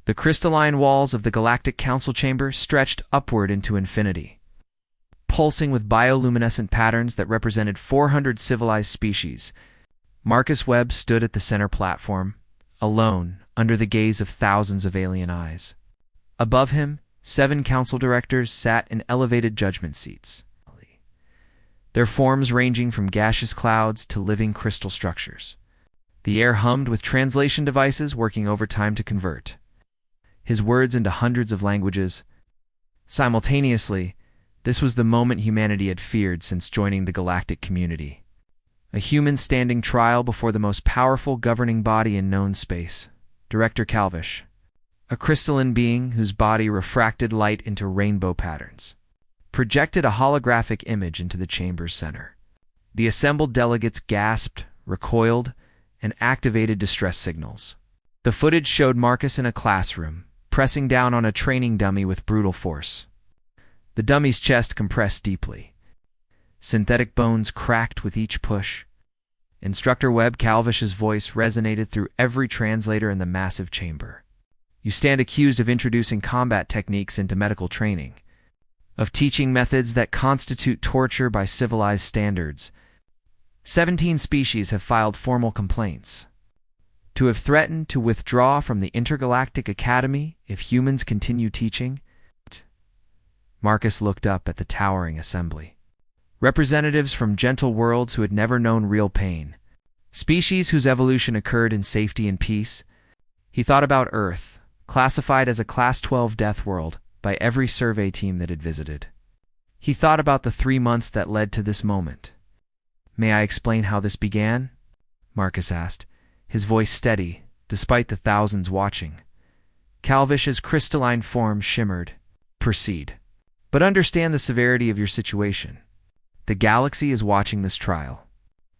The crystalline walls of the Galactic Council chamber stretched upward into infinity, pulsing with bioluminescent patterns that represented 400 civilized species. Marcus Webb stood at the center platform, alone, under the gaze of thousands of alien eyes. Above him, 7 council directors sat in elevated judgment seats, their forms ranging from gaseous clouds to living crystal structures. The air hummed with translation devices working overtime to convert his words into hundreds of languages. Simultaneously, this was the moment humanity had feared since joining the galactic community. A human standing trial before the most powerful governing body in known space, Director Calvish, a crystalline being whose body refracted light into rainbow patterns, projected a holographic image into the chamber's center. The assembled delegates gasped, recoiled, and activated distress signals. The footage showed Marcus in a classroom, pressing down on a training dummy with brutal force. The dummy's chest compressed deeply. Synthetic bones cracked with each push. Instructor Webb Calvish's voice resonated through every translator in the massive chamber. You stand accused of introducing combat techniques into medical training, of teaching methods that constitute torture by civilized standards. 17 species have filed formal complaints. To have threatened to withdraw from the Intergalactic Academy if humans continue teaching. Marcus looked up at the towering assembly. Representatives from gentle worlds who had never known real pain. Species whose evolution occurred in safety and peace. He thought about Earth, classified as a Class 12 death world by every survey team that had visited. He thought about the 3 months that led to this moment. May I explain how this began? Marcus asked, his voice steady, despite the thousands watching. Calvish's crystalline form shimmered. Proceed. But understand the severity of your situation. The galaxy is watching this trial.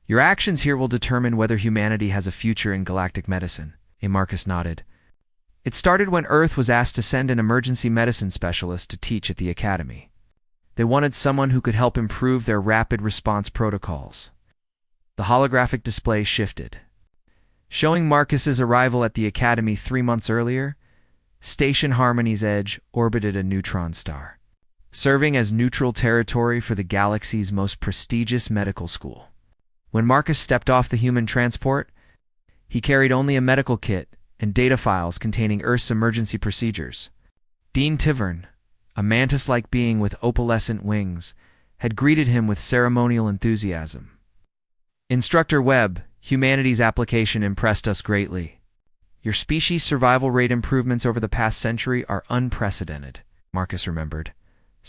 Your actions here will determine whether humanity has a future in galactic medicine. Marcus nodded. It started when Earth was asked to send an emergency medicine specialist to teach at the Academy. They wanted someone who could help improve their rapid response protocols. The holographic display shifted. Showing Marcus's arrival at the Academy 3 months earlier, Station Harmony's edge orbited a neutron star, serving as neutral territory for the galaxy's most prestigious medical school. When Marcus stepped off the human transport, he carried only a medical kit and data files containing Earth's emergency procedures. Dean Tivern, a mantis-like being with opalescent wings, had greeted him with ceremonial enthusiasm. Instructor Webb, humanity's application impressed us greatly. Your species' survival rate improvements over the past century are unprecedented, Marcus remembered.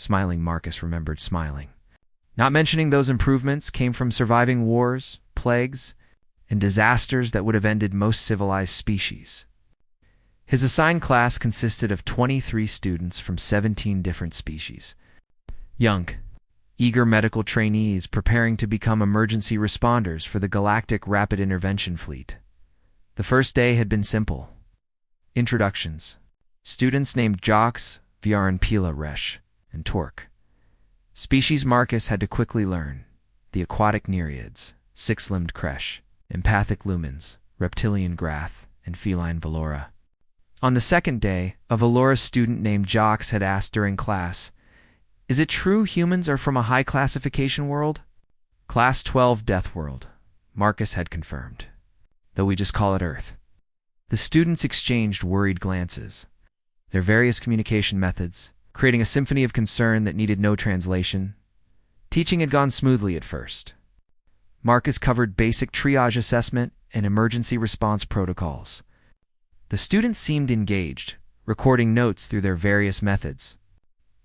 Marcus remembered smiling. Not mentioning those improvements came from surviving wars, plagues, and disasters that would have ended most civilized species. His assigned class consisted of 23 students from 17 different species. Young, eager medical trainees preparing to become emergency responders for the Galactic Rapid Intervention Fleet. The first day had been simple. Introductions. Students named Jox, Viaranpila Resh, and Torque. Species Marcus had to quickly learn: the aquatic nereids, six-limbed Kresh, empathic lumens, reptilian Grath, and feline Valora. On the second day, a Valora student named Jox had asked during class, "Is it true humans are from a high classification world?" Class 12 Death World, Marcus had confirmed, though we just call it Earth. The students exchanged worried glances. Their various communication methods, creating a symphony of concern that needed no translation. Teaching had gone smoothly at first. Marcus covered basic triage assessment and emergency response protocols. The students seemed engaged, recording notes through their various methods.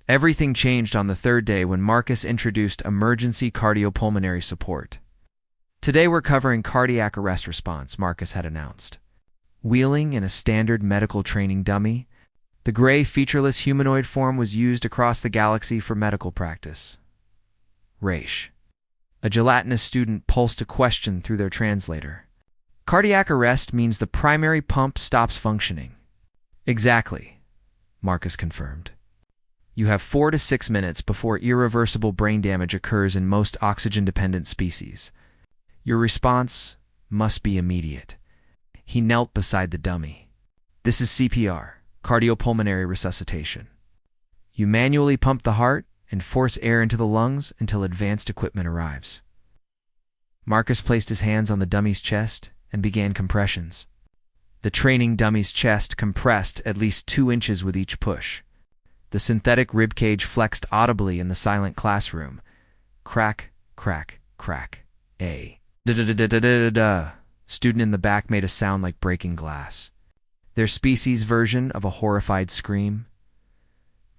Everything changed on the third day when Marcus introduced emergency cardiopulmonary support. "Today we're covering cardiac arrest response," Marcus had announced. Wheeling in a standard medical training dummy, the gray, featureless humanoid form was used across the galaxy for medical practice. Raish, a gelatinous student, pulsed a question through their translator. "Cardiac arrest means the primary pump stops functioning." "Exactly," Marcus confirmed. "You have 4 to 6 minutes before irreversible brain damage occurs in most oxygen-dependent species. Your response must be immediate." He knelt beside the dummy. "This is CPR. cardiopulmonary resuscitation. You manually pump the heart and force air into the lungs until advanced equipment arrives. Marcus placed his hands on the dummy's chest and began compressions. The training dummy's chest compressed at least 2 inches with each push. The synthetic ribcage flexed audibly in the silent classroom. Crack, crack, crack. A da-da-da-da-da-da-da. Student in the back made a sound like breaking glass. Their species' version of a horrified scream.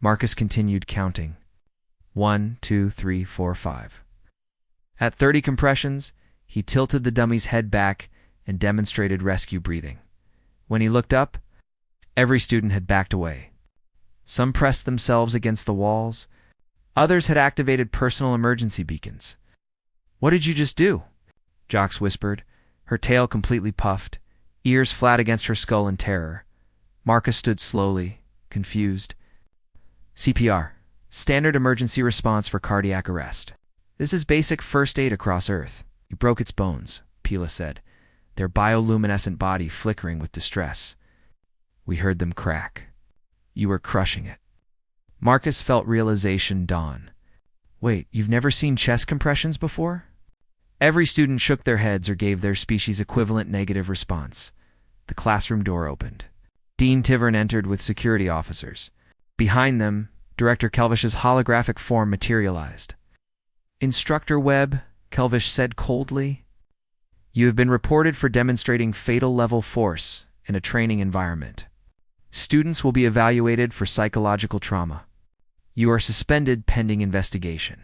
Marcus continued counting. 1, 2, 3, 4, 5. At 30 compressions, he tilted the dummy's head back and demonstrated rescue breathing. When he looked up, every student had backed away. Some pressed themselves against the walls. Others had activated personal emergency beacons. "What did you just do?" Jox whispered, her tail completely puffed, ears flat against her skull in terror. Marcus stood slowly, confused. "CPR, standard emergency response for cardiac arrest. This is basic first aid across Earth. You broke its bones," Pila said, their bioluminescent body flickering with distress. "We heard them crack. You were crushing it." Marcus felt realization dawn. "Wait, you've never seen chest compressions before?" Every student shook their heads or gave their species equivalent negative response. The classroom door opened. Dean Tivern entered with security officers. Behind them, Director Kelvish's holographic form materialized. "Instructor Webb," Kelvish said coldly, "you have been reported for demonstrating fatal level force in a training environment. Students will be evaluated for psychological trauma. You are suspended pending investigation."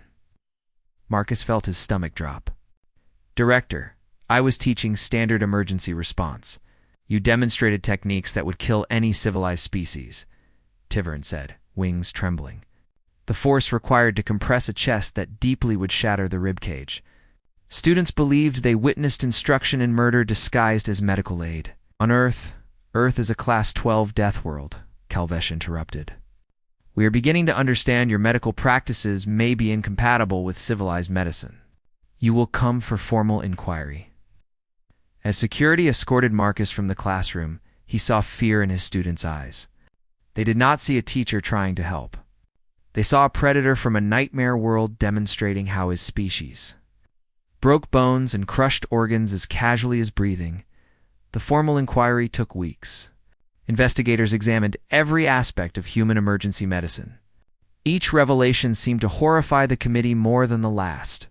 Marcus felt his stomach drop. "Director, I was teaching standard emergency response. You demonstrated techniques that would kill any civilized species," Tivern said, wings trembling. "The force required to compress a chest that deeply would shatter the ribcage. Students believed they witnessed instruction in murder disguised as medical aid. On Earth is a Class 12 death world," Kelvish interrupted. "We are beginning to understand your medical practices may be incompatible with civilized medicine. You will come for formal inquiry." As security escorted Marcus from the classroom, he saw fear in his students' eyes. They did not see a teacher trying to help. They saw a predator from a nightmare world demonstrating how his species broke bones and crushed organs as casually as breathing. The formal inquiry took weeks. Investigators examined every aspect of human emergency medicine. Each revelation seemed to horrify the committee more than the last.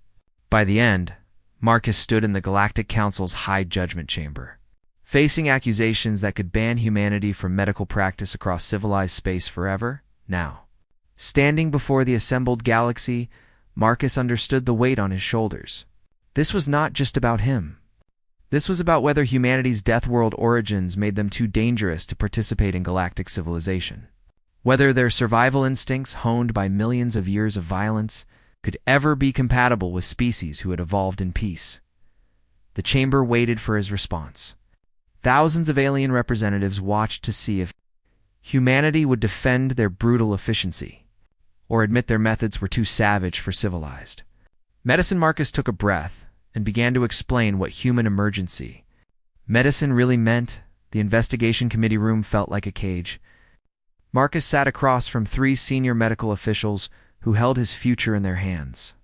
By the end, Marcus stood in the Galactic Council's high judgment chamber, facing accusations that could ban humanity from medical practice across civilized space forever. Now, standing before the assembled galaxy, Marcus understood the weight on his shoulders. This was not just about him. This was about whether humanity's Deathworld origins made them too dangerous to participate in galactic civilization. Whether their survival instincts, honed by millions of years of violence, could ever be compatible with species who had evolved in peace. The chamber waited for his response. Thousands of alien representatives watched to see if humanity would defend their brutal efficiency, or admit their methods were too savage for civilized. Medicine Marcus took a breath and began to explain what human emergency medicine really meant. The investigation committee room felt like a cage. Marcus sat across from 3 senior medical officials who held his future in their hands.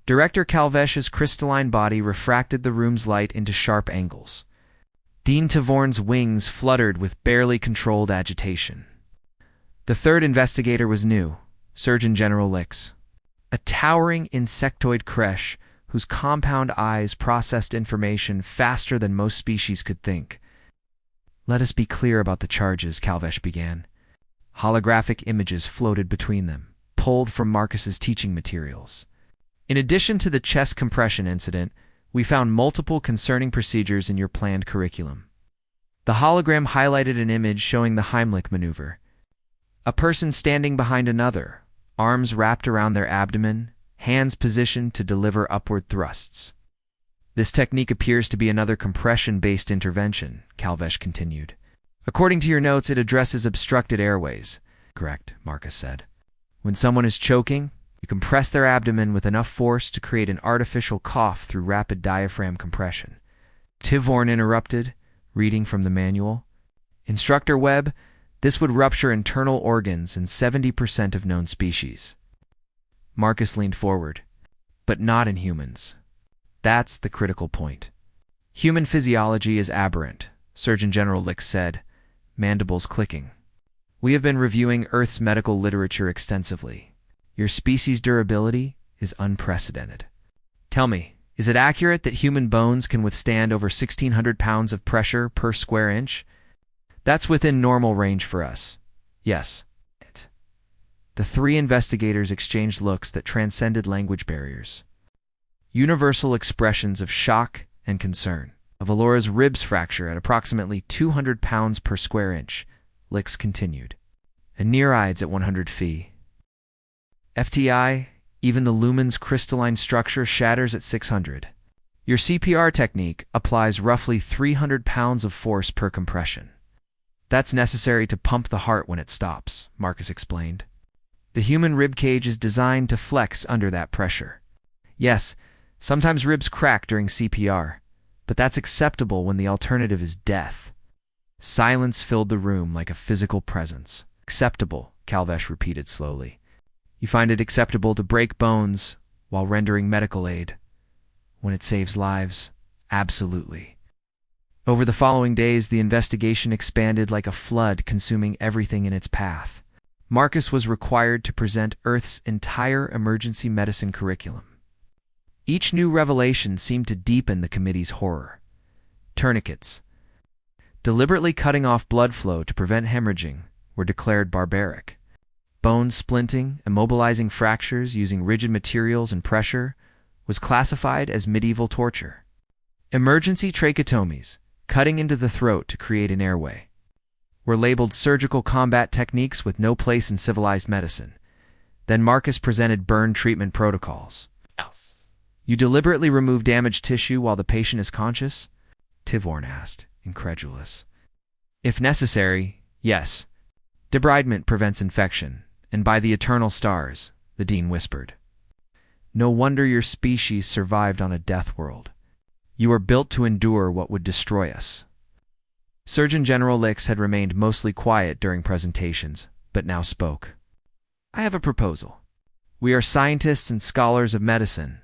Director Calvesh's crystalline body refracted the room's light into sharp angles. Dean Tavorn's wings fluttered with barely controlled agitation. The third investigator was new, Surgeon General Lix, a towering insectoid creche whose compound eyes processed information faster than most species could think. "Let us be clear about the charges," Calvesh began. Holographic images floated between them, pulled from Marcus's teaching materials. "In addition to the chest compression incident, we found multiple concerning procedures in your planned curriculum." The hologram highlighted an image showing the Heimlich maneuver. A person standing behind another, arms wrapped around their abdomen, hands positioned to deliver upward thrusts. "This technique appears to be another compression-based intervention," Calvesh continued. "According to your notes, it addresses obstructed airways." "Correct," Marcus said. "When someone is choking, you compress their abdomen with enough force to create an artificial cough through rapid diaphragm compression." Tivorn interrupted, reading from the manual. "Instructor Webb, This would rupture internal organs in 70% of known species. Marcus leaned forward. But not in humans. That's the critical point. Human physiology is aberrant, Surgeon General Lick said, mandibles clicking. We have been reviewing Earth's medical literature extensively. Your species' durability is unprecedented. Tell me, is it accurate that human bones can withstand over 1,600 pounds of pressure per square inch? That's within normal range for us. Yes. The three investigators exchanged looks that transcended language barriers. Universal expressions of shock and concern. Of Alora's ribs fracture at approximately 200 pounds per square inch, Lix continued. And Nereids at 100 phi. FTI, even the lumen's crystalline structure shatters at 600. Your CPR technique applies roughly 300 pounds of force per compression. That's necessary to pump the heart when it stops, Marcus explained. The human rib cage is designed to flex under that pressure. Yes, sometimes ribs crack during CPR, but that's acceptable when the alternative is death. Silence filled the room like a physical presence. Acceptable, Calvesh repeated slowly. You find it acceptable to break bones while rendering medical aid. When it saves lives, absolutely. Over the following days, the investigation expanded like a flood, consuming everything in its path. Marcus was required to present Earth's entire emergency medicine curriculum. Each new revelation seemed to deepen the committee's horror. Tourniquets, deliberately cutting off blood flow to prevent hemorrhaging, were declared barbaric. Bone splinting, immobilizing fractures using rigid materials and pressure, was classified as medieval torture. Emergency tracheotomies, cutting into the throat to create an airway, were labeled surgical combat techniques with no place in civilized medicine. Then Marcus presented burn treatment protocols. You deliberately remove damaged tissue while the patient is conscious? Tivorn asked, incredulous. If necessary, yes. Debridement prevents infection, and by the eternal stars, the dean whispered. No wonder your species survived on a death world. You are built to endure what would destroy us. Surgeon General Lix had remained mostly quiet during presentations, but now spoke. I have a proposal. We are scientists and scholars of medicine.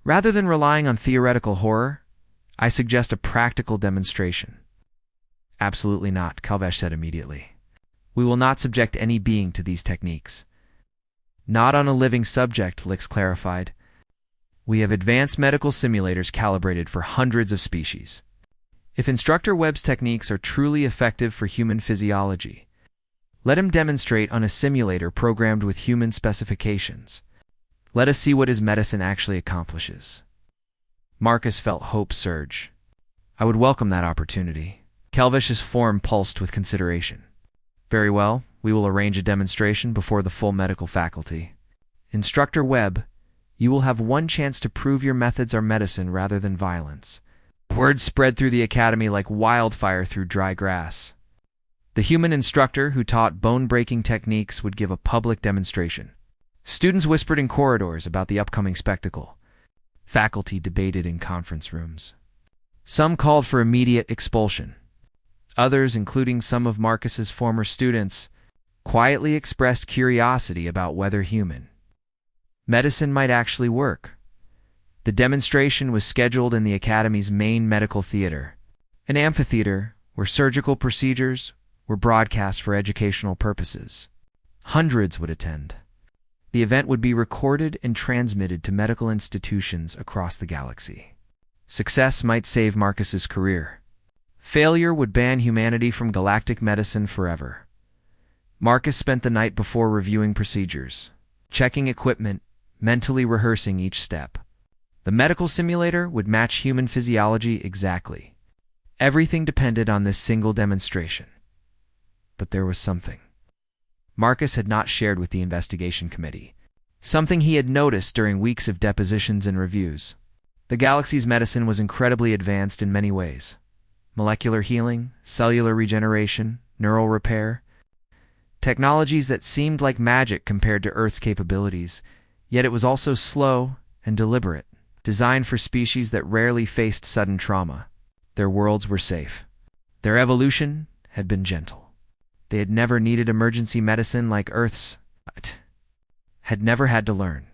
Rather than relying on theoretical horror, I suggest a practical demonstration. Absolutely not, Calvesh said immediately. We will not subject any being to these techniques. Not on a living subject, Lix clarified. We have advanced medical simulators calibrated for hundreds of species. If Instructor Webb's techniques are truly effective for human physiology, let him demonstrate on a simulator programmed with human specifications. Let us see what his medicine actually accomplishes. Marcus felt hope surge. I would welcome that opportunity. Calvesh's form pulsed with consideration. Very well, we will arrange a demonstration before the full medical faculty. Instructor Webb, you will have one chance to prove your methods are medicine rather than violence. Word spread through the academy like wildfire through dry grass. The human instructor who taught bone-breaking techniques would give a public demonstration. Students whispered in corridors about the upcoming spectacle. Faculty debated in conference rooms. Some called for immediate expulsion. Others, including some of Marcus's former students, quietly expressed curiosity about whether human medicine might actually work. The demonstration was scheduled in the Academy's main medical theater, an amphitheater where surgical procedures were broadcast for educational purposes. Hundreds would attend. The event would be recorded and transmitted to medical institutions across the galaxy. Success might save Marcus's career. Failure would ban humanity from galactic medicine forever. Marcus spent the night before reviewing procedures, checking equipment, mentally rehearsing each step. The medical simulator would match human physiology exactly. Everything depended on this single demonstration. But there was something Marcus had not shared with the investigation committee. Something he had noticed during weeks of depositions and reviews. The galaxy's medicine was incredibly advanced in many ways. Molecular healing, cellular regeneration, neural repair. Technologies that seemed like magic compared to Earth's capabilities, yet it was also slow and deliberate, designed for species that rarely faced sudden trauma. Their worlds were safe. Their evolution had been gentle. They had never needed emergency medicine like Earth's, but had never had to learn.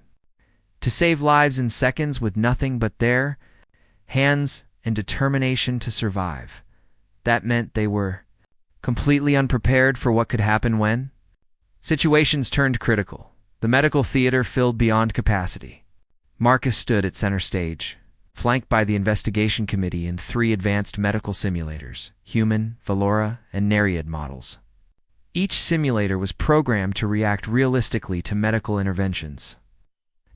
To save lives in seconds with nothing but their hands and determination to survive. That meant they were completely unprepared for what could happen when situations turned critical. The medical theater filled beyond capacity. Marcus stood at center stage, flanked by the investigation committee and 3 advanced medical simulators, human, Valora, and Nereid models. Each simulator was programmed to react realistically to medical interventions,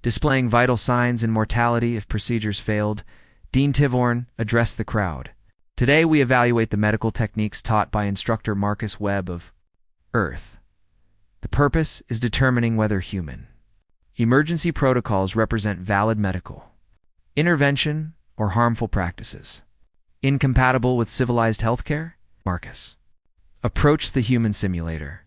displaying vital signs and mortality if procedures failed. Dean Tivorn addressed the crowd. Today we evaluate the medical techniques taught by instructor Marcus Webb of Earth. The purpose is determining whether human emergency protocols represent valid medical intervention or harmful practices incompatible with civilized healthcare. Marcus approached the human simulator.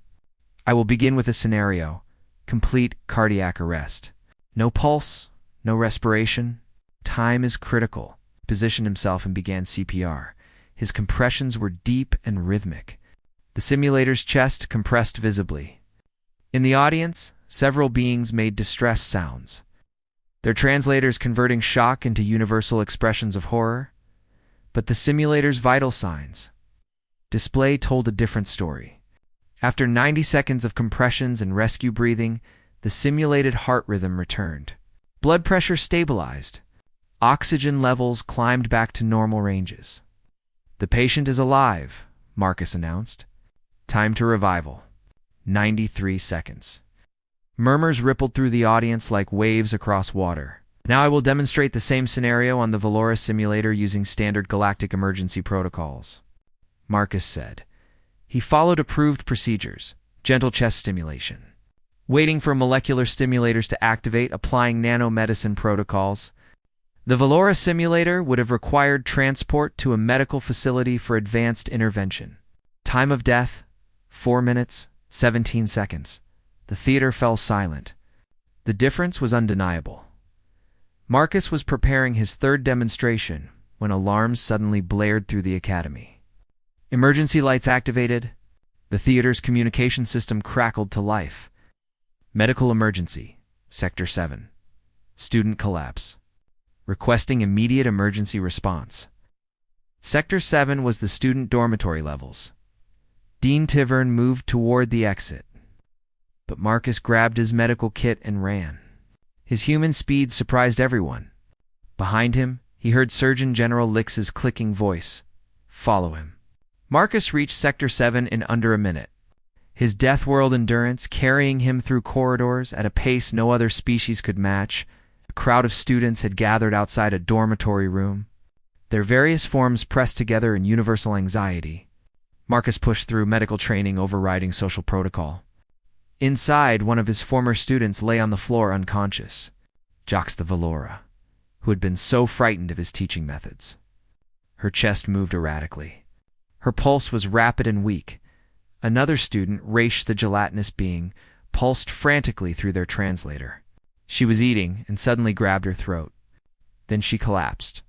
I will begin with a scenario: complete cardiac arrest. No pulse, no respiration. Time is critical. He positioned himself and began CPR. His compressions were deep and rhythmic. The simulator's chest compressed visibly. In the audience, several beings made distress sounds, their translators converting shock into universal expressions of horror. But the simulator's vital signs display told a different story. After 90 seconds of compressions and rescue breathing, the simulated heart rhythm returned. Blood pressure stabilized. Oxygen levels climbed back to normal ranges. The patient is alive, Marcus announced. Time to revival: 93 seconds. Murmurs rippled through the audience like waves across water. Now I will demonstrate the same scenario on the Valora simulator using standard galactic emergency protocols, Marcus said. He followed approved procedures: gentle chest stimulation, waiting for molecular stimulators to activate, applying nanomedicine protocols. The Valora simulator would have required transport to a medical facility for advanced intervention. Time of death: 4 minutes, 17 seconds. The theater fell silent. The difference was undeniable. Marcus was preparing his 3rd demonstration when alarms suddenly blared through the academy. Emergency lights activated. The theater's communication system crackled to life. Medical emergency, Sector 7. Student collapse. Requesting immediate emergency response. Sector 7 was the student dormitory levels. Dean Tivern moved toward the exit, but Marcus grabbed his medical kit and ran. His human speed surprised everyone. Behind him, he heard Surgeon General Lix's clicking voice. Follow him. Marcus reached Sector 7 in under a minute, his Deathworld endurance carrying him through corridors at a pace no other species could match. A crowd of students had gathered outside a dormitory room, their various forms pressed together in universal anxiety. Marcus pushed through, medical training overriding social protocol. Inside, one of his former students lay on the floor unconscious, Jox the Valora, who had been so frightened of his teaching methods. Her chest moved erratically. Her pulse was rapid and weak. Another student, Raish the gelatinous being, pulsed frantically through their translator. She was eating and suddenly grabbed her throat. Then she collapsed.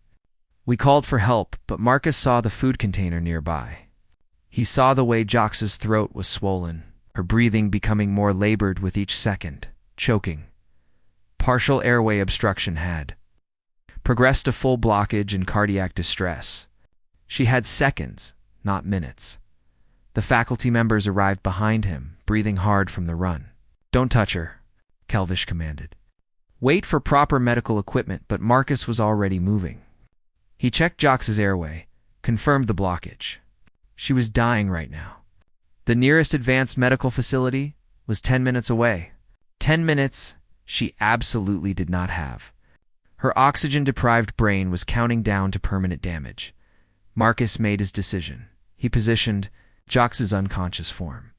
We called for help, but Marcus saw the food container nearby. He saw the way Jox's throat was swollen, her breathing becoming more labored with each second, choking. Partial airway obstruction had progressed to full blockage and cardiac distress. She had seconds, not minutes. The faculty members arrived behind him, breathing hard from the run. Don't touch her, Kelvish commanded. Wait for proper medical equipment, but Marcus was already moving. He checked Jox's airway, confirmed the blockage. She was dying right now. The nearest advanced medical facility was 10 minutes away. 10 minutes she absolutely did not have. Her oxygen-deprived brain was counting down to permanent damage. Marcus made his decision. He positioned Jox's unconscious form,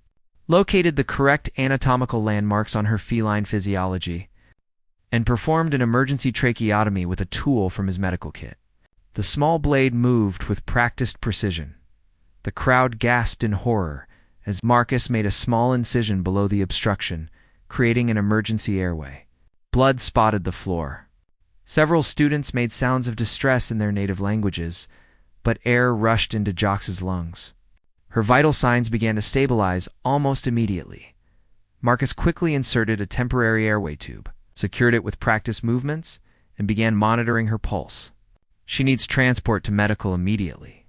located the correct anatomical landmarks on her feline physiology, and performed an emergency tracheotomy with a tool from his medical kit. The small blade moved with practiced precision. The crowd gasped in horror as Marcus made a small incision below the obstruction, creating an emergency airway. Blood spotted the floor. Several students made sounds of distress in their native languages, but air rushed into Jox's lungs. Her vital signs began to stabilize almost immediately. Marcus quickly inserted a temporary airway tube, secured it with practice movements, and began monitoring her pulse. She needs transport to medical immediately,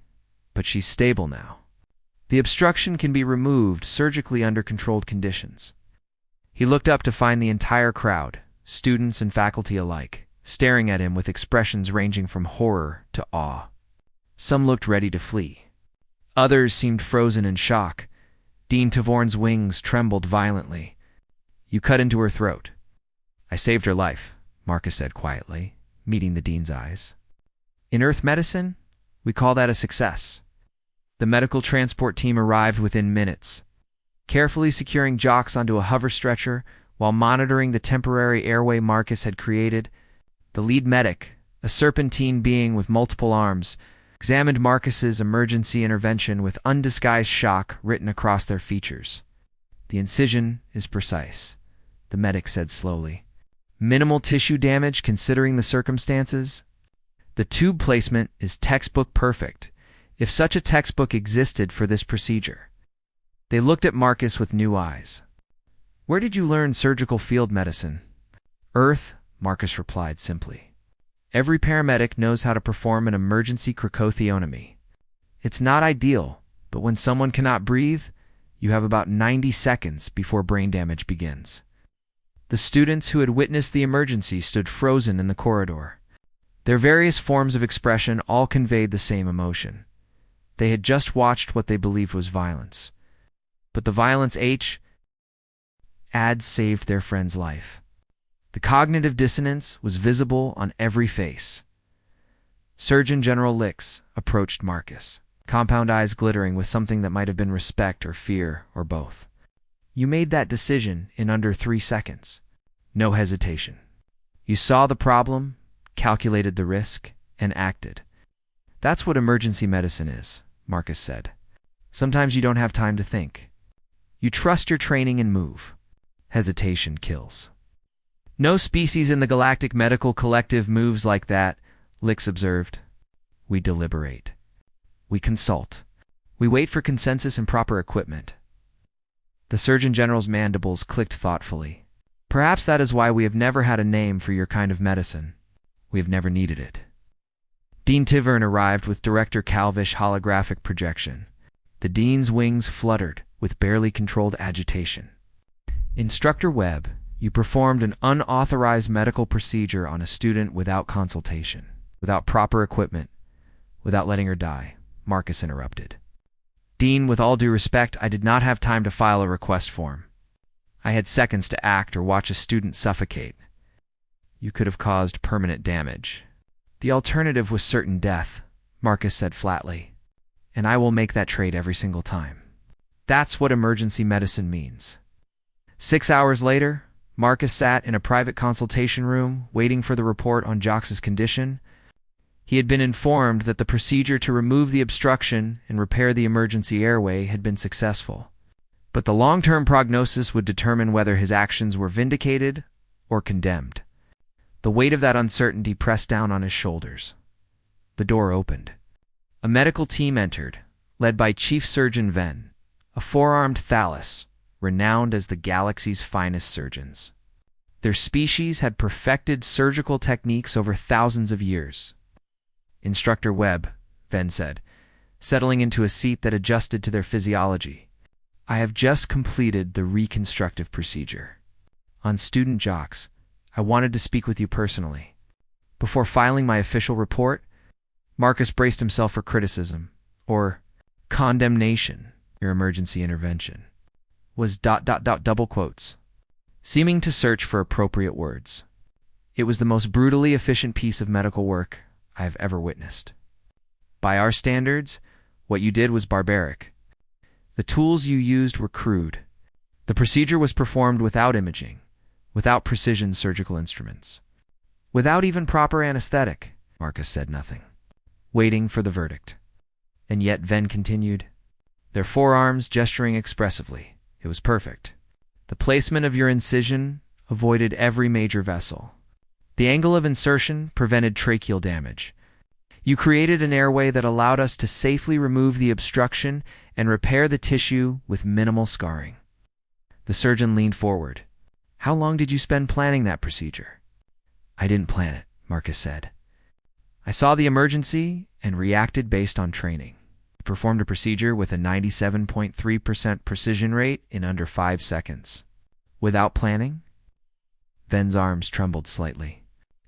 but she's stable now. The obstruction can be removed surgically under controlled conditions. He looked up to find the entire crowd, students and faculty alike, staring at him with expressions ranging from horror to awe. Some looked ready to flee. Others seemed frozen in shock. Dean Tavorn's wings trembled violently. "You cut into her throat." "I saved her life," Marcus said quietly, meeting the dean's eyes. "In Earth medicine, we call that a success." The medical transport team arrived within minutes, carefully securing Jocks onto a hover stretcher while monitoring the temporary airway Marcus had created. The lead medic, a serpentine being with multiple arms, examined Marcus's emergency intervention with undisguised shock written across their features. "The incision is precise," the medic said slowly. "Minimal tissue damage considering the circumstances. The tube placement is textbook perfect, if such a textbook existed for this procedure." They looked at Marcus with new eyes. "Where did you learn surgical field medicine?" "Earth," Marcus replied simply. "Every paramedic knows how to perform an emergency cricothyotomy. It's not ideal, but when someone cannot breathe, you have about 90 seconds before brain damage begins." The students who had witnessed the emergency stood frozen in the corridor. Their various forms of expression all conveyed the same emotion. They had just watched what they believed was violence. But the violence had saved their friend's life. The cognitive dissonance was visible on every face. Surgeon General Lix approached Marcus, compound eyes glittering with something that might have been respect or fear or both. "You made that decision in under 3 seconds. No hesitation. You saw the problem, calculated the risk, and acted. That's what emergency medicine is," Marcus said. "Sometimes you don't have time to think. You trust your training and move. Hesitation kills." "No species in the Galactic Medical Collective moves like that," Lix observed. "We deliberate. We consult. We wait for consensus and proper equipment." The Surgeon General's mandibles clicked thoughtfully. "Perhaps that is why we have never had a name for your kind of medicine. We have never needed it." Dean Tivern arrived with Director Calvish holographic projection. The dean's wings fluttered with barely controlled agitation. "Instructor Webb, you performed an unauthorized medical procedure on a student without consultation, without proper equipment, without letting her die," Marcus interrupted. "Dean, with all due respect, I did not have time to file a request form. I had seconds to act or watch a student suffocate. You could have caused permanent damage. The alternative was certain death," Marcus said flatly. "And I will make that trade every single time. That's what emergency medicine means." 6 hours later, Marcus sat in a private consultation room waiting for the report on Jocks' condition. He had been informed that the procedure to remove the obstruction and repair the emergency airway had been successful. But the long-term prognosis would determine whether his actions were vindicated or condemned. The weight of that uncertainty pressed down on his shoulders. The door opened. A medical team entered, led by Chief Surgeon Ven, a four-armed Thallus, renowned as the galaxy's finest surgeons. Their species had perfected surgical techniques over thousands of years. "Instructor Webb," Ven said, settling into a seat that adjusted to their physiology, "I have just completed the reconstructive procedure. On student Jocks, I wanted to speak with you personally. Before filing my official report," Marcus braced himself for criticism, or condemnation. "Your emergency intervention was ... double quotes, seeming to search for appropriate words. It was the most brutally efficient piece of medical work I have ever witnessed. By our standards, what you did was barbaric. The tools you used were crude. The procedure was performed without imaging, without precision surgical instruments, without even proper anesthetic." Marcus said nothing, waiting for the verdict. And yet Ven continued, their forearms gesturing expressively. "It was perfect. The placement of your incision avoided every major vessel. The angle of insertion prevented tracheal damage. You created an airway that allowed us to safely remove the obstruction and repair the tissue with minimal scarring. The surgeon leaned forward. How long did you spend planning that procedure? I didn't plan it, Marcus said. I saw the emergency and reacted based on training. I performed a procedure with a 97.3% precision rate in under 5 seconds. Without planning? Ven's arms trembled slightly.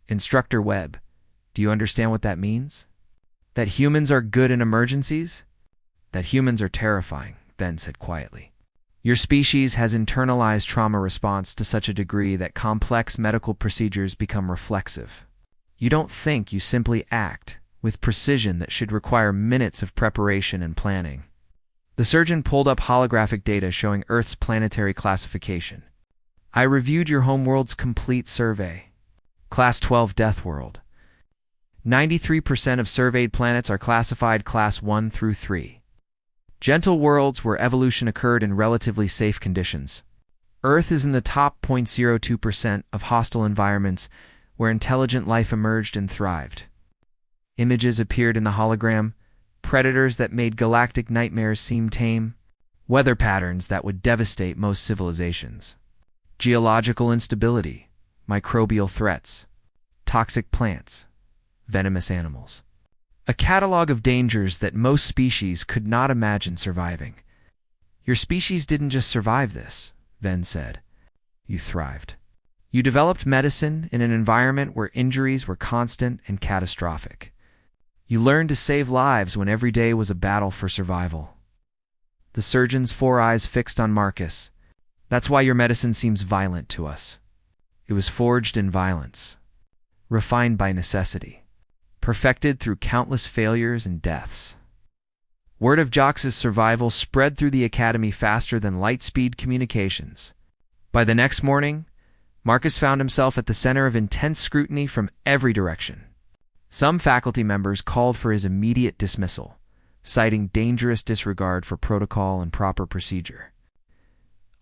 Instructor Webb, do you understand what that means? That humans are good in emergencies? That humans are terrifying, Ven said quietly. Your species has internalized trauma response to such a degree that complex medical procedures become reflexive. You don't think, you simply act, with precision that should require minutes of preparation and planning. The surgeon pulled up holographic data showing Earth's planetary classification. I reviewed your homeworld's complete survey. Class 12 Deathworld. 93% of surveyed planets are classified Class 1 through 3. Gentle worlds where evolution occurred in relatively safe conditions. Earth is in the top 0.02% of hostile environments where intelligent life emerged and thrived. Images appeared in the hologram, predators that made galactic nightmares seem tame, weather patterns that would devastate most civilizations, geological instability, microbial threats, toxic plants, venomous animals. A catalog of dangers that most species could not imagine surviving. Your species didn't just survive this, Ven said. You thrived. You developed medicine in an environment where injuries were constant and catastrophic. You learned to save lives when every day was a battle for survival. The surgeon's 4 eyes fixed on Marcus. That's why your medicine seems violent to us. It was forged in violence, refined by necessity, perfected through countless failures and deaths. Word of Jox's survival spread through the academy faster than light-speed communications. By the next morning, Marcus found himself at the center of intense scrutiny from every direction. Some faculty members called for his immediate dismissal, citing dangerous disregard for protocol and proper procedure.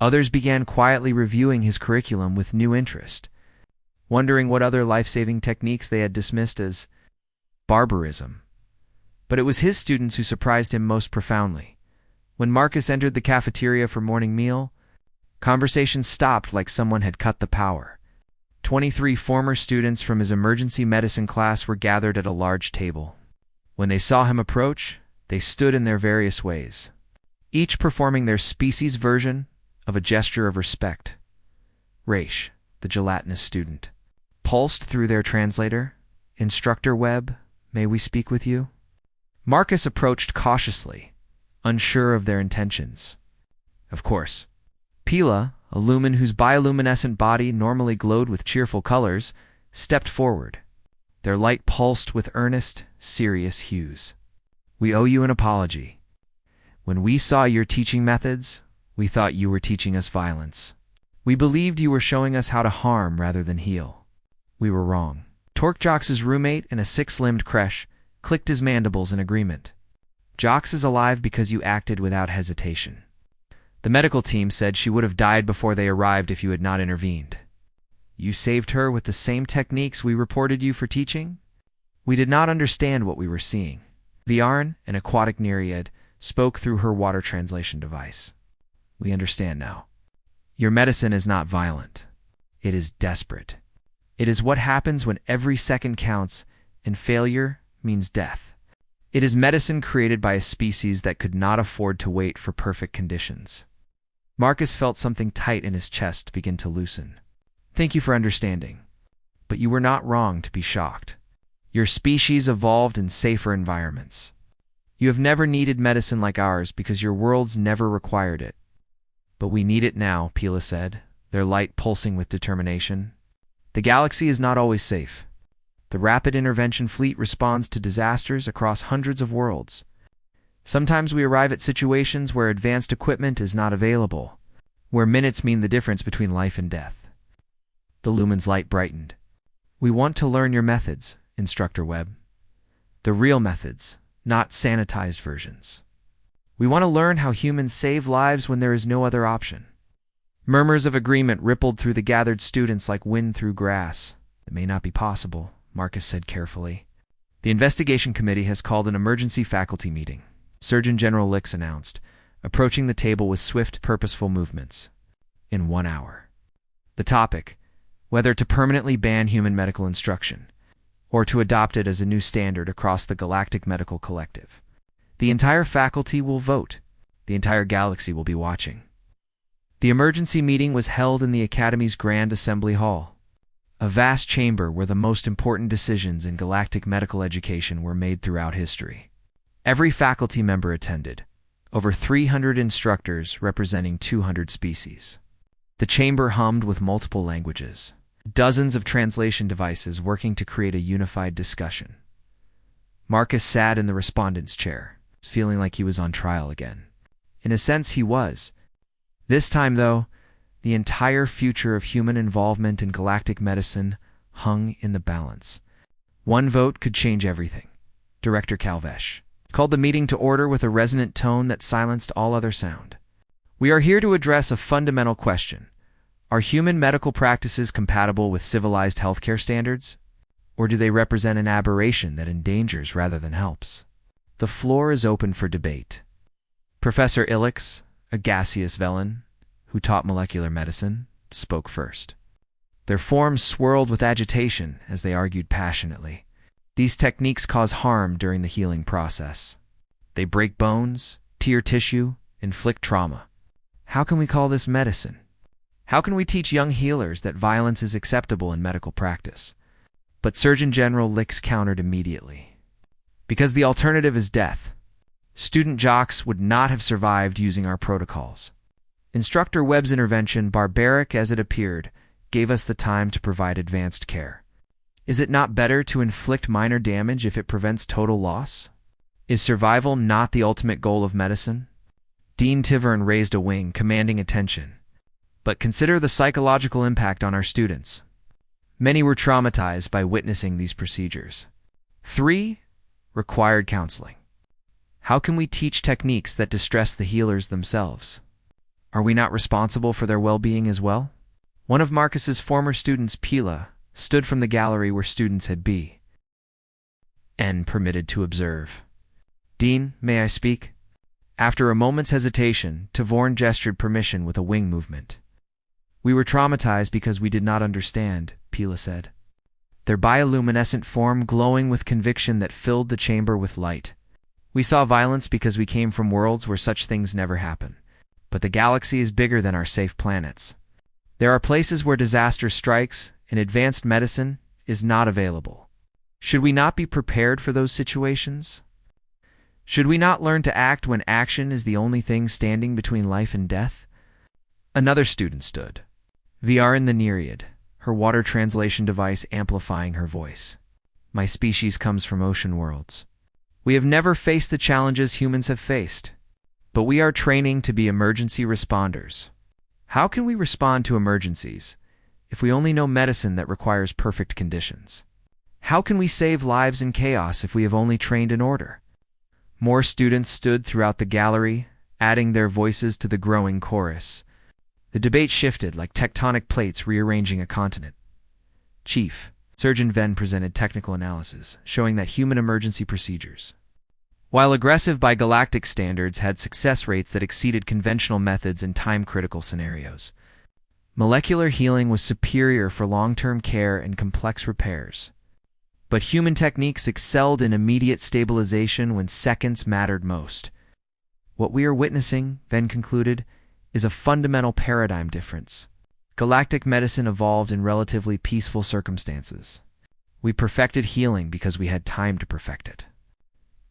Others began quietly reviewing his curriculum with new interest, wondering what other life-saving techniques they had dismissed as barbarism. But it was his students who surprised him most profoundly. When Marcus entered the cafeteria for morning meal, conversation stopped like someone had cut the power. 23 former students from his emergency medicine class were gathered at a large table. When they saw him approach, they stood in their various ways, each performing their species' version of a gesture of respect. Raish, the gelatinous student, pulsed through their translator. Instructor Webb, may we speak with you? Marcus approached cautiously, unsure of their intentions. Of course. Pila, a lumen whose bioluminescent body normally glowed with cheerful colors, stepped forward. Their light pulsed with earnest, serious hues. We owe you an apology. When we saw your teaching methods, we thought you were teaching us violence. We believed you were showing us how to harm rather than heal. We were wrong. Torque Jox's roommate in a 6-limbed creche clicked his mandibles in agreement. Jox is alive because you acted without hesitation. The medical team said she would have died before they arrived if you had not intervened. You saved her with the same techniques we reported you for teaching? We did not understand what we were seeing. Viarn, an aquatic nereid, spoke through her water translation device. We understand now. Your medicine is not violent. It is desperate. It is what happens when every second counts and failure means death. It is medicine created by a species that could not afford to wait for perfect conditions. Marcus felt something tight in his chest begin to loosen. Thank you for understanding. But you were not wrong to be shocked. Your species evolved in safer environments. You have never needed medicine like ours because your worlds never required it. But we need it now, Pila said, their light pulsing with determination. The galaxy is not always safe. The Rapid Intervention Fleet responds to disasters across hundreds of worlds. Sometimes we arrive at situations where advanced equipment is not available, where minutes mean the difference between life and death. The lumen's light brightened. We want to learn your methods, Instructor Webb. The real methods, not sanitized versions. We want to learn how humans save lives when there is no other option. Murmurs of agreement rippled through the gathered students like wind through grass. It may not be possible, Marcus said carefully. The investigation committee has called an emergency faculty meeting, Surgeon General Lix announced, approaching the table with swift, purposeful movements. In 1 hour. The topic: whether to permanently ban human medical instruction, or to adopt it as a new standard across the Galactic Medical Collective. The entire faculty will vote. The entire galaxy will be watching. The emergency meeting was held in the Academy's Grand Assembly Hall, a vast chamber where the most important decisions in galactic medical education were made throughout history. Every faculty member attended, over 300 instructors representing 200 species. The chamber hummed with multiple languages, dozens of translation devices working to create a unified discussion. Marcus sat in the respondent's chair, feeling like he was on trial again. In a sense, he was. This time, though, the entire future of human involvement in galactic medicine hung in the balance. One vote could change everything. Director Calvesh called the meeting to order with a resonant tone that silenced all other sound. We are here to address a fundamental question. Are human medical practices compatible with civilized healthcare standards? Or do they represent an aberration that endangers rather than helps? The floor is open for debate. Professor Ilix, a gaseous Velen, who taught molecular medicine, spoke first. Their forms swirled with agitation as they argued passionately. These techniques cause harm during the healing process. They break bones, tear tissue, inflict trauma. How can we call this medicine? How can we teach young healers that violence is acceptable in medical practice? But Surgeon General Lix countered immediately. Because the alternative is death. Student jocks would not have survived using our protocols. Instructor Webb's intervention, barbaric as it appeared, gave us the time to provide advanced care. Is it not better to inflict minor damage if it prevents total loss? Is survival not the ultimate goal of medicine? Dean Tivern raised a wing, commanding attention. But consider the psychological impact on our students. Many were traumatized by witnessing these procedures. 3 required counseling. How can we teach techniques that distress the healers themselves? Are we not responsible for their well-being as well? One of Marcus's former students, Pila, stood from the gallery where students had been permitted to observe. Dean, may I speak? After a moment's hesitation, Tavorn gestured permission with a wing movement. We were traumatized because we did not understand, Pila said. Their bioluminescent form glowing with conviction that filled the chamber with light. We saw violence because we came from worlds where such things never happen. But the galaxy is bigger than our safe planets. There are places where disaster strikes and advanced medicine is not available. Should we not be prepared for those situations? Should we not learn to act when action is the only thing standing between life and death? Another student stood. VR in the Nereid, her water translation device amplifying her voice. My species comes from ocean worlds. We have never faced the challenges humans have faced. But we are training to be emergency responders. How can we respond to emergencies if we only know medicine that requires perfect conditions? How can we save lives in chaos if we have only trained in order? More students stood throughout the gallery, adding their voices to the growing chorus. The debate shifted like tectonic plates rearranging a continent. Chief, Surgeon Ven presented technical analysis, showing that human emergency procedures, while aggressive by galactic standards, had success rates that exceeded conventional methods in time-critical scenarios. Molecular healing was superior for long-term care and complex repairs. But human techniques excelled in immediate stabilization when seconds mattered most. What we are witnessing, Ven concluded, is a fundamental paradigm difference. Galactic medicine evolved in relatively peaceful circumstances. We perfected healing because we had time to perfect it.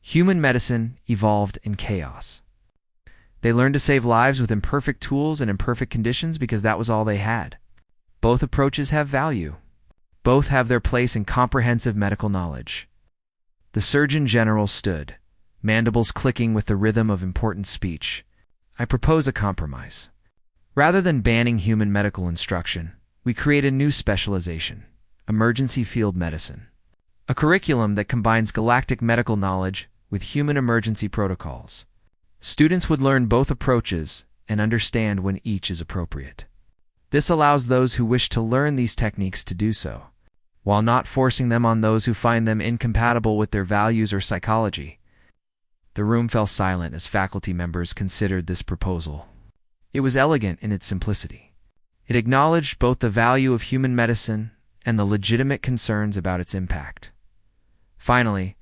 Human medicine evolved in chaos. They learned to save lives with imperfect tools and imperfect conditions because that was all they had. Both approaches have value. Both have their place in comprehensive medical knowledge. The Surgeon General stood, mandibles clicking with the rhythm of important speech. I propose a compromise. Rather than banning human medical instruction, we create a new specialization, emergency field medicine. A curriculum that combines galactic medical knowledge with human emergency protocols. Students would learn both approaches and understand when each is appropriate. This allows those who wish to learn these techniques to do so, while not forcing them on those who find them incompatible with their values or psychology. The room fell silent as faculty members considered this proposal. It was elegant in its simplicity. It acknowledged both the value of human medicine and the legitimate concerns about its impact. Finally,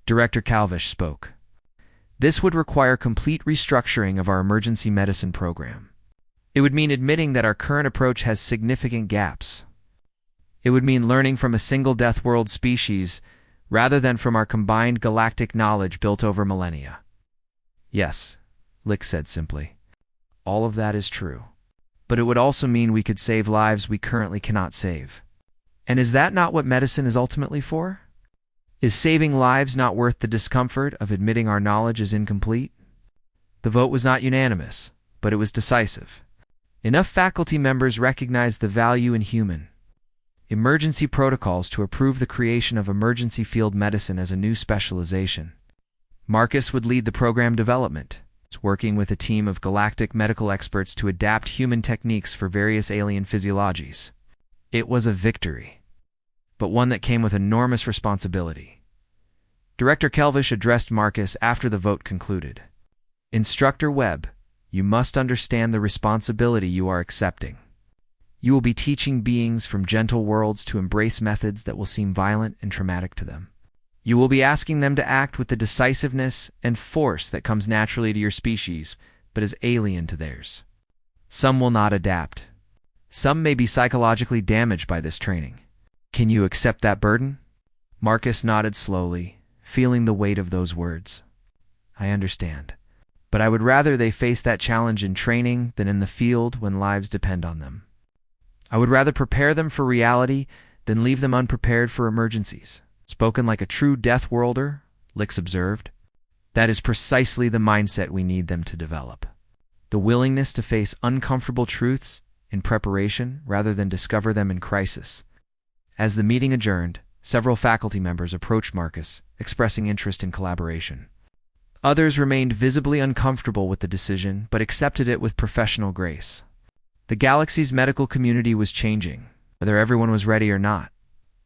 Director Calvish spoke. This would require complete restructuring of our emergency medicine program. It would mean admitting that our current approach has significant gaps. It would mean learning from a single Deathworld species rather than from our combined galactic knowledge built over millennia. Yes, Lick said simply. All of that is true. But it would also mean we could save lives we currently cannot save. And is that not what medicine is ultimately for? Is saving lives not worth the discomfort of admitting our knowledge is incomplete? The vote was not unanimous, but it was decisive. Enough faculty members recognized the value in human emergency protocols to approve the creation of emergency field medicine as a new specialization. Marcus would lead the program development, working with a team of galactic medical experts to adapt human techniques for various alien physiologies. It was a victory, but one that came with enormous responsibility. Director Kelvish addressed Marcus after the vote concluded. Instructor Webb, you must understand the responsibility you are accepting. You will be teaching beings from gentle worlds to embrace methods that will seem violent and traumatic to them. You will be asking them to act with the decisiveness and force that comes naturally to your species, but is alien to theirs. Some will not adapt. Some may be psychologically damaged by this training. Can you accept that burden? Marcus nodded slowly, feeling the weight of those words. I understand. But I would rather they face that challenge in training than in the field when lives depend on them. I would rather prepare them for reality than leave them unprepared for emergencies. Spoken like a true Deathworlder, Lix observed. That is precisely the mindset we need them to develop. The willingness to face uncomfortable truths in preparation rather than discover them in crisis. As the meeting adjourned, several faculty members approached Marcus, expressing interest in collaboration. Others remained visibly uncomfortable with the decision, but accepted it with professional grace. The galaxy's medical community was changing, whether everyone was ready or not,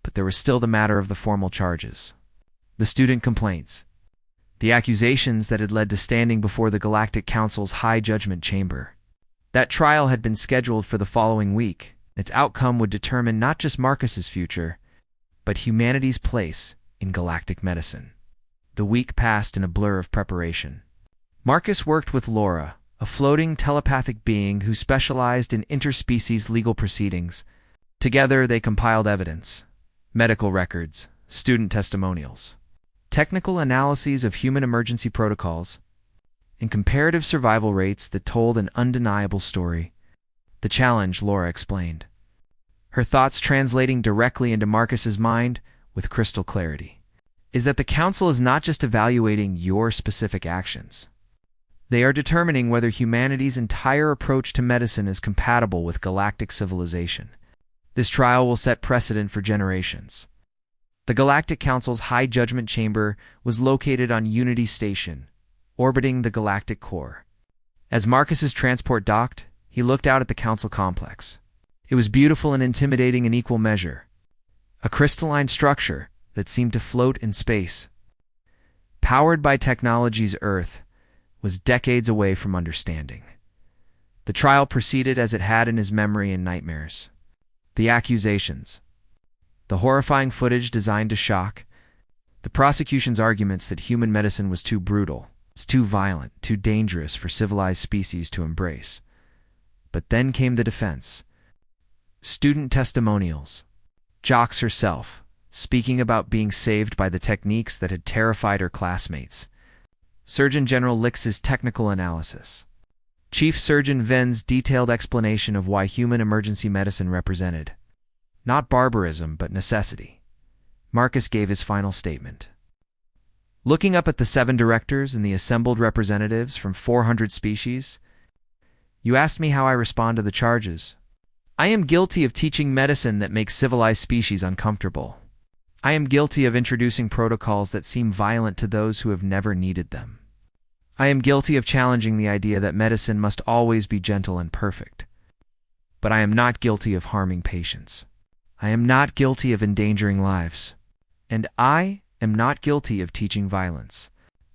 but there was still the matter of the formal charges. The student complaints. The accusations that had led to standing before the Galactic Council's High Judgment Chamber. That trial had been scheduled for the following week. Its outcome would determine not just Marcus's future, but humanity's place in galactic medicine. The week passed in a blur of preparation. Marcus worked with Laura, a floating telepathic being who specialized in interspecies legal proceedings. Together they compiled evidence, medical records, student testimonials, technical analyses of human emergency protocols, and comparative survival rates that told an undeniable story. The challenge, Laura explained, her thoughts translating directly into Marcus's mind with crystal clarity, is that the Council is not just evaluating your specific actions. They are determining whether humanity's entire approach to medicine is compatible with galactic civilization. This trial will set precedent for generations. The Galactic Council's High Judgment Chamber was located on Unity Station, orbiting the galactic core. As Marcus's transport docked, he looked out at the Council complex. It was beautiful and intimidating in equal measure. A crystalline structure that seemed to float in space. Powered by technologies Earth was decades away from understanding. The trial proceeded as it had in his memory and nightmares. The accusations, the horrifying footage designed to shock, the prosecution's arguments that human medicine was too brutal, too violent, too dangerous for civilized species to embrace. But then came the defense. Student testimonials. Jox herself, speaking about being saved by the techniques that had terrified her classmates. Surgeon General Lix's technical analysis. Chief Surgeon Ven's detailed explanation of why human emergency medicine represented not barbarism, but necessity. Marcus gave his final statement. Looking up at the 7 directors and the assembled representatives from 400 species, you asked me how I respond to the charges. I am guilty of teaching medicine that makes civilized species uncomfortable. I am guilty of introducing protocols that seem violent to those who have never needed them. I am guilty of challenging the idea that medicine must always be gentle and perfect. But I am not guilty of harming patients. I am not guilty of endangering lives. And I am not guilty of teaching violence.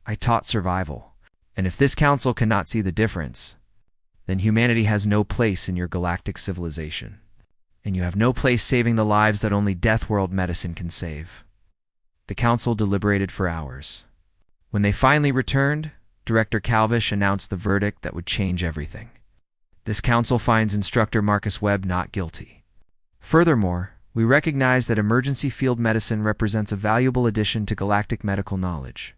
I taught survival. And if this council cannot see the difference, then humanity has no place in your galactic civilization. And you have no place saving the lives that only Deathworld medicine can save. The council deliberated for hours. When they finally returned, Director Calvish announced the verdict that would change everything. This council finds instructor Marcus Webb not guilty. Furthermore, we recognize that emergency field medicine represents a valuable addition to galactic medical knowledge.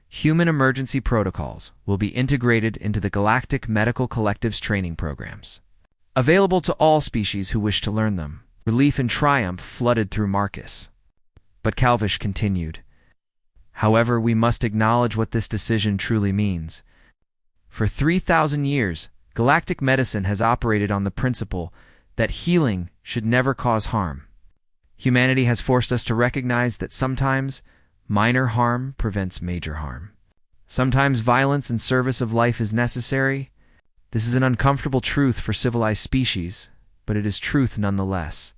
Human emergency protocols will be integrated into the Galactic Medical Collective's training programs. Available to all species who wish to learn them. Relief and triumph flooded through Marcus. But Calvish continued. However, we must acknowledge what this decision truly means. For 3,000 years, galactic medicine has operated on the principle that healing should never cause harm. Humanity has forced us to recognize that sometimes minor harm prevents major harm. Sometimes violence in service of life is necessary. This is an uncomfortable truth for civilized species, but it is truth nonetheless.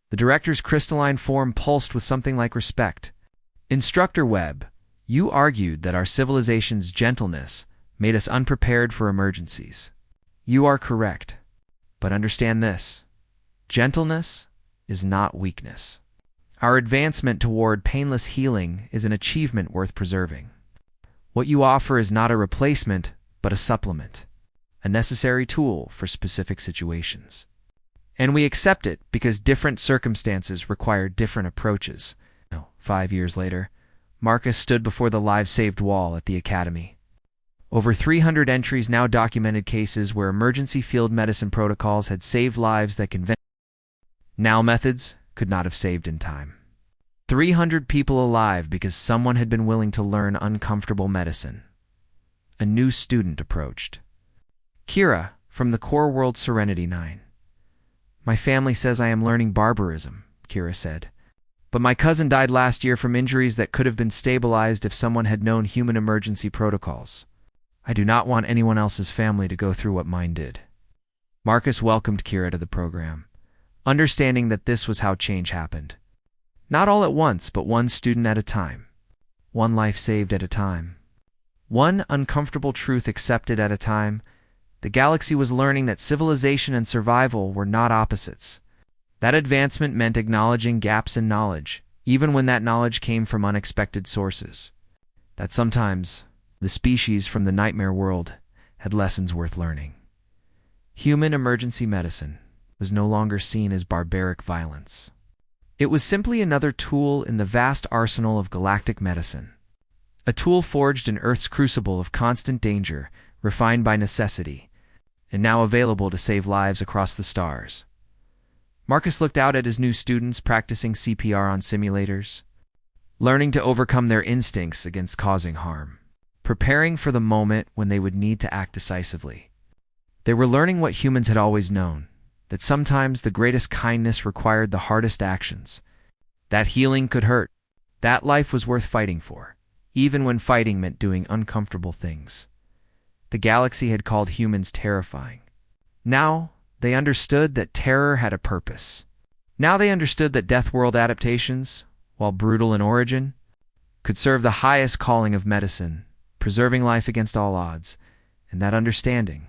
The director's crystalline form pulsed with something like respect. Instructor Webb, you argued that our civilization's gentleness made us unprepared for emergencies. You are correct. But understand this. Gentleness is not weakness. Our advancement toward painless healing is an achievement worth preserving. What you offer is not a replacement, but a supplement, a necessary tool for specific situations. And we accept it because different circumstances require different approaches. 5 years later, Marcus stood before the live-saved wall at the Academy. Over 300 entries now documented cases where emergency field medicine protocols had saved lives that conventional methods could not have saved in time. 300 people alive because someone had been willing to learn uncomfortable medicine. A new student approached. Kira, from the core world Serenity 9. My family says I am learning barbarism, Kira said. But my cousin died last year from injuries that could have been stabilized if someone had known human emergency protocols. I do not want anyone else's family to go through what mine did. Marcus welcomed Kira to the program, understanding that this was how change happened. Not all at once, but one student at a time. One life saved at a time. One uncomfortable truth accepted at a time. The galaxy was learning that civilization and survival were not opposites. That advancement meant acknowledging gaps in knowledge, even when that knowledge came from unexpected sources. That sometimes the species from the nightmare world had lessons worth learning. Human emergency medicine was no longer seen as barbaric violence. It was simply another tool in the vast arsenal of galactic medicine. A tool forged in Earth's crucible of constant danger, refined by necessity, and now available to save lives across the stars. Marcus looked out at his new students practicing CPR on simulators, learning to overcome their instincts against causing harm, preparing for the moment when they would need to act decisively. They were learning what humans had always known, that sometimes the greatest kindness required the hardest actions, that healing could hurt, that life was worth fighting for, even when fighting meant doing uncomfortable things. The galaxy had called humans terrifying. Now, they understood that terror had a purpose. Now they understood that Deathworld adaptations, while brutal in origin, could serve the highest calling of medicine, preserving life against all odds, and that understanding,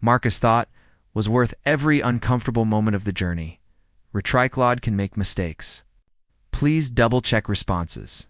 Marcus thought, was worth every uncomfortable moment of the journey. Retriclod can make mistakes. Please double-check responses.